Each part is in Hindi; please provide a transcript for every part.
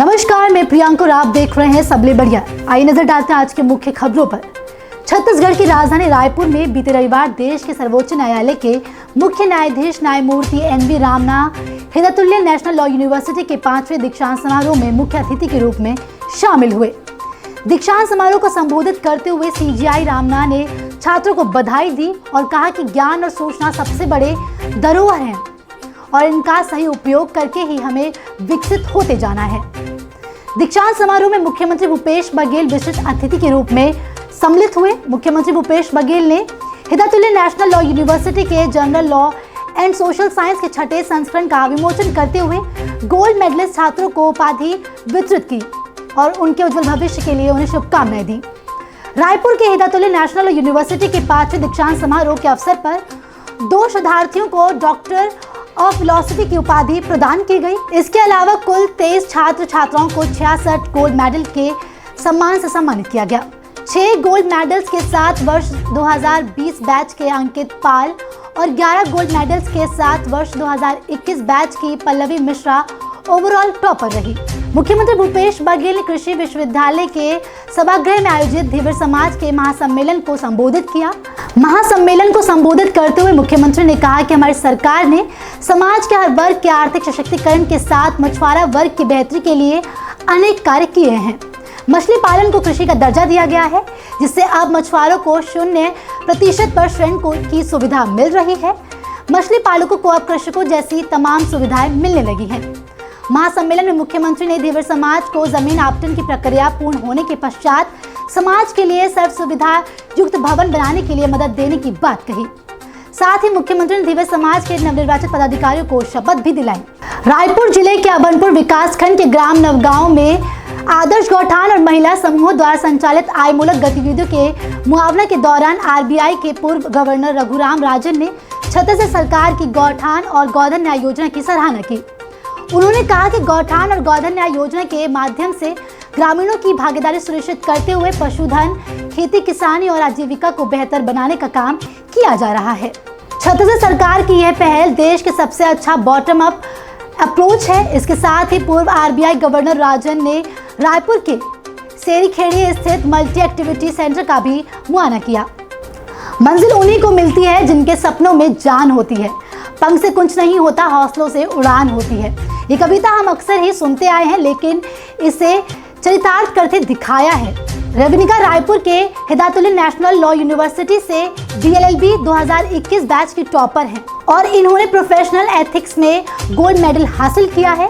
नमस्कार, मैं प्रियंका और आप देख रहे हैं सबले बढ़िया। आइए नजर डालते हैं आज के मुख्य खबरों पर। छत्तीसगढ़ की राजधानी रायपुर में बीते रविवार देश के सर्वोच्च न्यायालय के मुख्य न्यायाधीश न्यायमूर्ति एन.वी. रामना हिदातुल्लाह नेशनल लॉ यूनिवर्सिटी के 5वें दीक्षांत समारोह में मुख्य अतिथि के रूप में शामिल हुए। दीक्षांत समारोह को संबोधित करते हुए सीजीआई रामना ने छात्रों को बधाई दी और कहा कि ज्ञान और सूचना सबसे बड़े धरोहर हैं और इनका सही उपयोग करके ही हमें विकसित होते जाना है। दीक्षांत समारोह में मुख्यमंत्री भूपेश बघेल विशिष्ट अतिथि के रूप में सम्मिलित हुए। मुख्यमंत्री भूपेश बघेल ने हिदातुल्लाह नेशनल लॉ यूनिवर्सिटी के general law and social science के 6ठे संस्करण का विमोचन करते हुए गोल्ड मेडलिस्ट छात्रों को उपाधि वितरित की और उनके उज्जवल भविष्य के लिए उन्हें शुभकामनाएं दी। रायपुर के हिदातुल्लाह नेशनल लॉ यूनिवर्सिटी के 5वें दीक्षांत समारोह के अवसर पर 2 शोधार्थियों को डॉक्टर ऑफ फिलॉसफी की उपाधि प्रदान की गई। इसके अलावा कुल 23 छात्र छात्राओं को 66 गोल्ड मेडल के सम्मान से सम्मानित किया गया। 6 गोल्ड मेडल्स के साथ वर्ष 2020 बैच के अंकित पाल और 11 गोल्ड मेडल्स के साथ वर्ष 2021 बैच की पल्लवी मिश्रा ओवरऑल टॉपर रही। मुख्यमंत्री भूपेश बघेल ने कृषि विश्वविद्यालय के सभागृह में आयोजित धीवर समाज के महासम्मेलन को संबोधित किया। महासम्मेलन को संबोधित करते हुए मुख्यमंत्री ने कहा कि हमारी सरकार ने समाज के हर वर्ग के आर्थिक सशक्तिकरण के साथ मछुआरा वर्ग की बेहतरी के लिए अनेक कार्य किए हैं। मछली पालन को कृषि का दर्जा दिया गया है, जिससे अब मछुआरों को 0% पर ऋण की सुविधा मिल रही है। मछली पालकों को अब कृषकों जैसी तमाम सुविधाएं मिलने लगी हैं। महासम्मेलन में मुख्यमंत्री ने धीवर समाज को जमीन आवंटन की प्रक्रिया पूर्ण होने के पश्चात समाज के लिए सर्व सुविधा युक्त भवन बनाने के लिए मदद देने की बात कही। साथ ही मुख्यमंत्री ने धीवर समाज के नवनिर्वाचित पदाधिकारियों को शपथ भी दिलाई। रायपुर जिले के अभनपुर विकासखंड के ग्राम नवगांव में आदर्श गौठान और महिला समूहों द्वारा संचालित आय मूलक गतिविधियों के मुआवजा के दौरान आरबीआई के पूर्व गवर्नर रघुराम राजन ने छत्तीसगढ़ सरकार की गौठान और गोधन न्याय योजना की सराहना की। उन्होंने कहा कि गौठान और गोधन न्याय योजना के माध्यम से ग्रामीणों की भागीदारी सुनिश्चित करते हुए पशुधन, खेती किसानी और आजीविका को बेहतर बनाने का काम किया जा रहा है। छत्तीसगढ़ सरकार की यह पहल देश के सबसे अच्छा बॉटम अप अप्रोच है। इसके साथ ही पूर्व आरबीआई गवर्नर राजन ने रायपुर के सेरीखेड़ी स्थित मल्टी एक्टिविटी सेंटर का भी मुआयना किया। मंजिल उन्हीं को मिलती है जिनके सपनों में जान होती है। पंख से कुछ नहीं होता, हौसलों से उड़ान होती है। ये कविता हम अक्सर ही सुनते आए हैं, लेकिन इसे चरितार्थ करके दिखाया है। रवनिका रायपुर के हिदातुल्लाह नेशनल लॉ यूनिवर्सिटी से DLLB 2021 बैच की टॉपर हैं और इन्होंने प्रोफेशनल एथिक्स में गोल्ड मेडल हासिल किया है।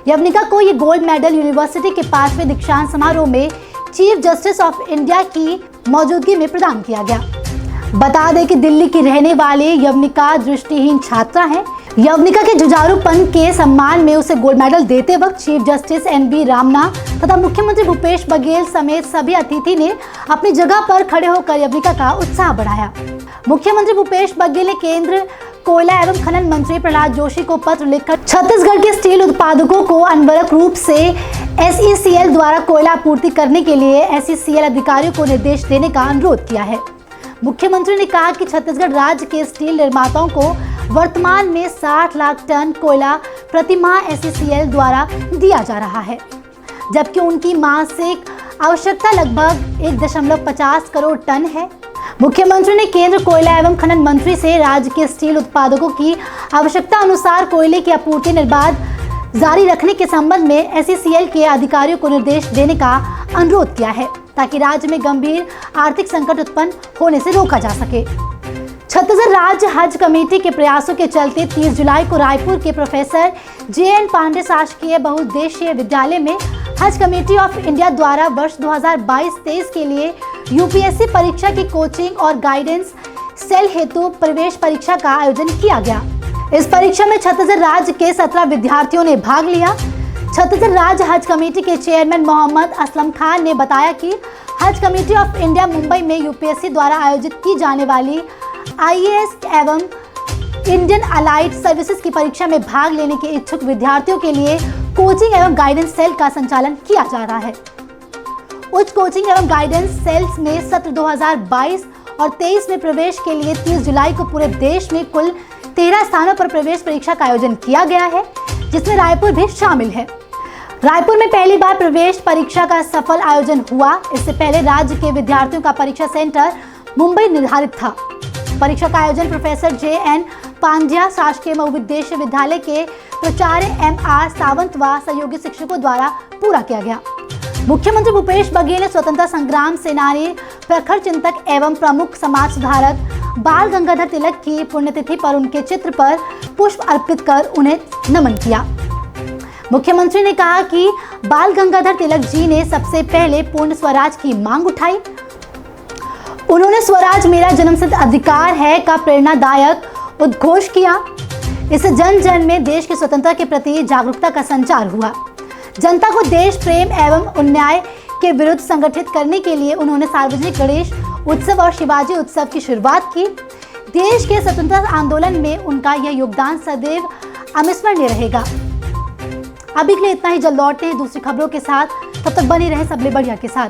यवनिका को ये गोल्ड मेडल यूनिवर्सिटी के 5वें दीक्षांत समारोह में चीफ जस्टिस ऑफ इंडिया की मौजूदगी में प्रदान किया गया। बता दें कि दिल्ली की रहने वाली यवनिका दृष्टिहीन छात्रा है। यवनिका के जुझारूपन के सम्मान में उसे गोल्ड मेडल देते वक्त चीफ जस्टिस एन.वी. रामना तथा मुख्यमंत्री भूपेश बघेल समेत सभी अतिथि ने अपनी जगह पर खड़े होकर यवनिका का उत्साह बढ़ाया। मुख्यमंत्री भूपेश बघेल ने केंद्र कोयला एवं खनन मंत्री प्रहलाद जोशी को पत्र लिखकर छत्तीसगढ़ के स्टील उत्पादकों को अनवरत रूप से SECL द्वारा कोयला आपूर्ति करने के लिए SECL अधिकारियों को निर्देश देने का अनुरोध किया है। मुख्यमंत्री ने कहा कि छत्तीसगढ़ राज्य के स्टील निर्माताओं को वर्तमान में 60 लाख टन कोयला प्रति माह SECL द्वारा दिया जा रहा है, जबकि उनकी मासिक आवश्यकता लगभग 1.50 करोड़ टन है। मुख्यमंत्री ने केंद्र कोयला एवं खनन मंत्री से राज्य के स्टील उत्पादकों की आवश्यकता अनुसार कोयले की आपूर्ति निर्बाध जारी रखने के संबंध में SECL के अधिकारियों को निर्देश देने का अनुरोध किया है, ताकि राज्य में गंभीर आर्थिक संकट उत्पन्न होने से रोका जा सके। छत्तीसगढ़ राज्य हज कमेटी के प्रयासों के चलते 30 जुलाई को रायपुर के प्रोफेसर JN पांडे शासकीय बहुउद्देशीय विद्यालय में हज कमेटी ऑफ इंडिया द्वारा वर्ष 2022-23 के लिए UPSC परीक्षा की कोचिंग और गाइडेंस सेल हेतु प्रवेश परीक्षा का आयोजन किया गया। इस परीक्षा में छत्तीसगढ़ राज्य के 17 विद्यार्थियों ने भाग लिया। छत्तीसगढ़ राज्य हज कमेटी के चेयरमैन मोहम्मद असलम खान ने बताया कि हज कमेटी ऑफ इंडिया मुंबई में UPSC द्वारा आयोजित की जाने वाली IAS एवं इंडियन अलाइड सर्विसेज की परीक्षा में भाग लेने के इच्छुक विद्यार्थियों के लिए कोचिंग एवं गाइडेंस सेल का संचालन किया जा रहा है। उच्च कोचिंग एवं गाइडेंस सेल्स में सत्र 2022 और 23 में प्रवेश के लिए 30 जुलाई को पूरे देश में कुल 13 स्थानों पर प्रवेश परीक्षा का आयोजन किया गया है, जिसमें रायपुर भी शामिल है। रायपुर में पहली बार प्रवेश परीक्षा का सफल आयोजन हुआ। इससे पहले राज्य के विद्यार्थियों का परीक्षा सेंटर मुंबई निर्धारित था। परीक्षा का आयोजन प्रोफेसर JN पांड्या शासकीय बहुउद्देश्य विद्यालय के प्राचार्य MR सावंत व सहयोगी शिक्षकों द्वारा पूरा किया गया। मुख्यमंत्री भूपेश बघेल ने स्वतंत्रता संग्राम सेनानी, प्रखर चिंतक एवं प्रमुख समाज सुधारक बाल गंगाधर तिलक की पुण्यतिथि पर उनके चित्र पर पुष्प अर्पित कर उन्हें नमन किया। मुख्यमंत्री ने कहा कि बाल गंगाधर तिलक जी ने सबसे पहले पूर्ण स्वराज की मांग उठाई। उन्होंने स्वराज मेरा जन्मसिद्ध अधिकार है का प्रेरणादायक उद्घोष किया। इससे जन जन में देश की स्वतंत्रता के प्रति जागरूकता का संचार हुआ। जनता को देश प्रेम एवं अन्याय के विरुद्ध संगठित करने के लिए उन्होंने सार्वजनिक गणेश उत्सव और शिवाजी उत्सव की शुरुआत की। देश के स्वतंत्रता आंदोलन में उनका यह योगदान सदैव अविस्मरणीय रहेगा। अभी के लिए इतना ही। जल्द लौटते हैं दूसरी खबरों के साथ। तब तक बने रहे सबले बढ़िया के साथ।